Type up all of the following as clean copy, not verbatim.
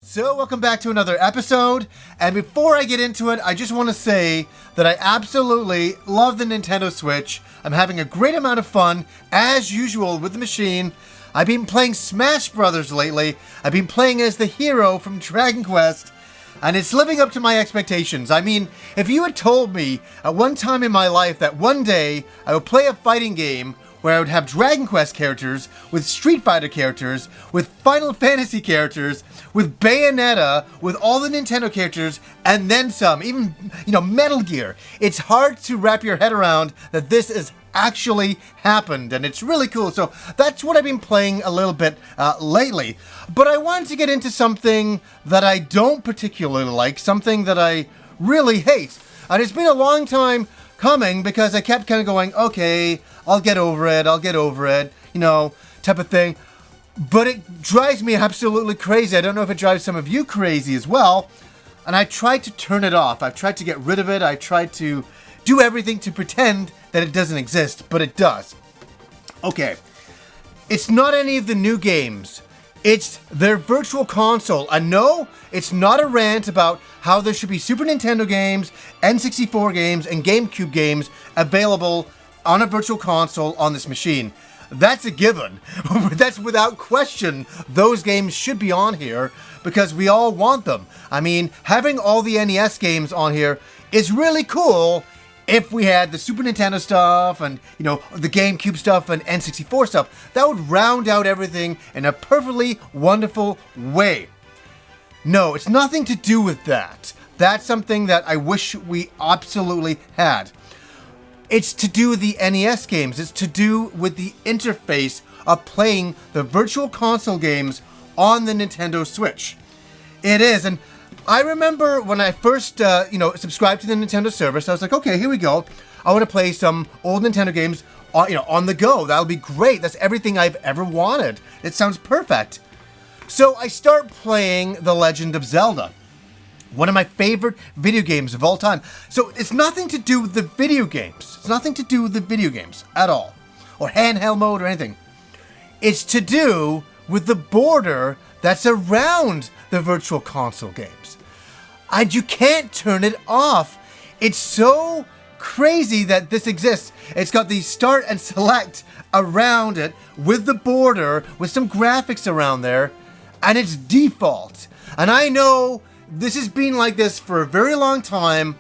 So welcome back to another episode, and before I get into it, I just want to say that I absolutely love the Nintendo Switch. I'm having a great amount of fun, as usual, with the machine. I've been playing Smash Brothers lately. I've been playing as the hero from Dragon Quest, and it's living up to my expectations. I mean, if you had told me at one time in my life that one day I would play a fighting game where I would have Dragon Quest characters, with Street Fighter characters, with Final Fantasy characters, with Bayonetta, with all the Nintendo characters, and then some, even, Metal Gear. It's hard to wrap your head around that this has actually happened, and it's really cool. So that's what I've been playing a little bit lately. But I wanted to get into something that I don't particularly like, something that I really hate. And it's been a long time coming because I kept kind of going, okay, I'll get over it, type of thing. But it drives me absolutely crazy. I don't know if it drives some of you crazy as well. And I tried to turn it off. I've tried to get rid of it. I tried to do everything to pretend that it doesn't exist, but it does. Okay. It's not any of the new games. It's their virtual console. And no, it's not a rant about how there should be Super Nintendo games, N64 games, and GameCube games available on a virtual console on this machine. That's a given. That's without question. Those games should be on here because we all want them. I mean, having all the NES games on here is really cool if we had the Super Nintendo stuff and, the GameCube stuff and N64 stuff. That would round out everything in a perfectly wonderful way. No, it's nothing to do with that. That's something that I wish we absolutely had. It's to do with the NES games. It's to do with the interface of playing the virtual console games on the Nintendo Switch. It is, and I remember when I first, subscribed to the Nintendo service, I was like, okay, here we go. I want to play some old Nintendo games, on the go. That'll be great. That's everything I've ever wanted. It sounds perfect. So I start playing The Legend of Zelda. One of my favorite video games of all time. So it's nothing to do with the video games. It's nothing to do with the video games at all. Or handheld mode or anything. It's to do with the border that's around the virtual console games. And you can't turn it off. It's so crazy that this exists. It's got the start and select around it with the border, with some graphics around there. And it's default. And I know this has been like this for a very long time.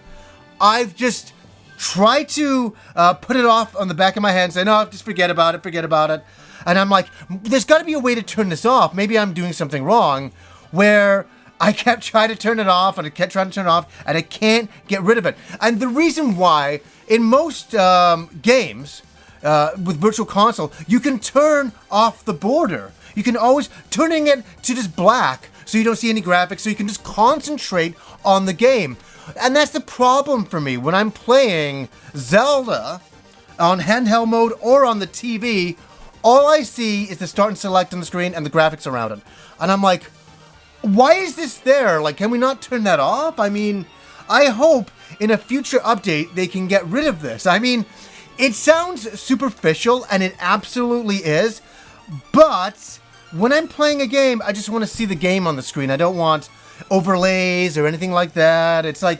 I've just tried to put it off on the back of my head and say, no, just forget about it. And I'm like, there's got to be a way to turn this off. Maybe I'm doing something wrong, where I kept trying to turn it off, and I kept trying to turn it off, and I can't get rid of it. And the reason why, in most games with Virtual Console, you can turn off the border. You can always turning it to just black, so you don't see any graphics, so you can just concentrate on the game. And that's the problem for me when I'm playing Zelda on handheld mode or on the TV. All I see is the start and select on the screen and the graphics around it. And I'm like, why is this there? Like, can we not turn that off? I mean, I hope in a future update they can get rid of this. I mean, it sounds superficial, and it absolutely is, but when I'm playing a game, I just want to see the game on the screen. I don't want overlays or anything like that. It's like,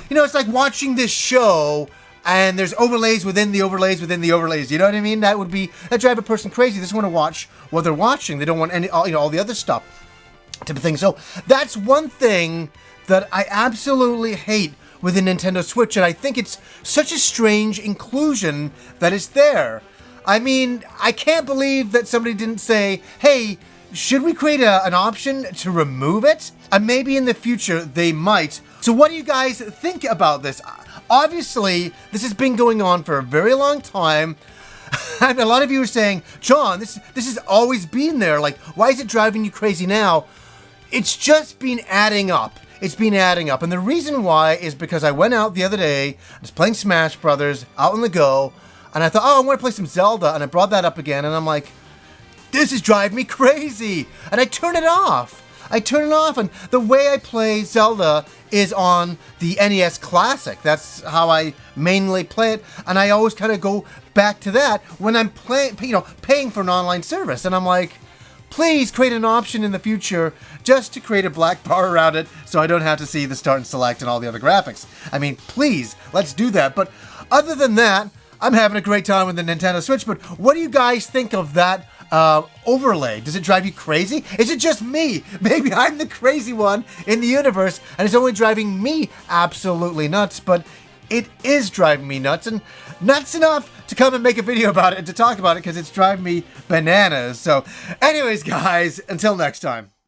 it's like watching this show and there's overlays within the overlays within the overlays. You know what I mean? That drive a person crazy. They just want to watch what they're watching. They don't want all the other stuff type of thing. So that's one thing that I absolutely hate with the Nintendo Switch. And I think it's such a strange inclusion that it's there. I mean, I can't believe that somebody didn't say, hey, should we create an option to remove it? And maybe in the future they might. So what do you guys think about this? Obviously, this has been going on for a very long time. And a lot of you are saying, John, this has always been there. Like, why is it driving you crazy now? It's just been adding up. It's been adding up. And the reason why is because I went out the other day, I was playing Smash Brothers out on the go, and I thought, I want to play some Zelda, and I brought that up again, and I'm like, this is driving me crazy. And I turn it off. And the way I play Zelda is on the NES Classic. That's how I mainly play it, and I always kind of go back to that when I'm paying for an online service. And I'm like, please create an option in the future just to create a black bar around it so I don't have to see the start and select and all the other graphics. I mean, please, let's do that. But other than that, I'm having a great time with the Nintendo Switch. But what do you guys think of that overlay? Does it drive you crazy? Is it just me? Maybe I'm the crazy one in the universe and it's only driving me absolutely nuts, but it is driving me nuts, and nuts enough to come and make a video about it and to talk about it because it's driving me bananas. So anyways, guys, until next time.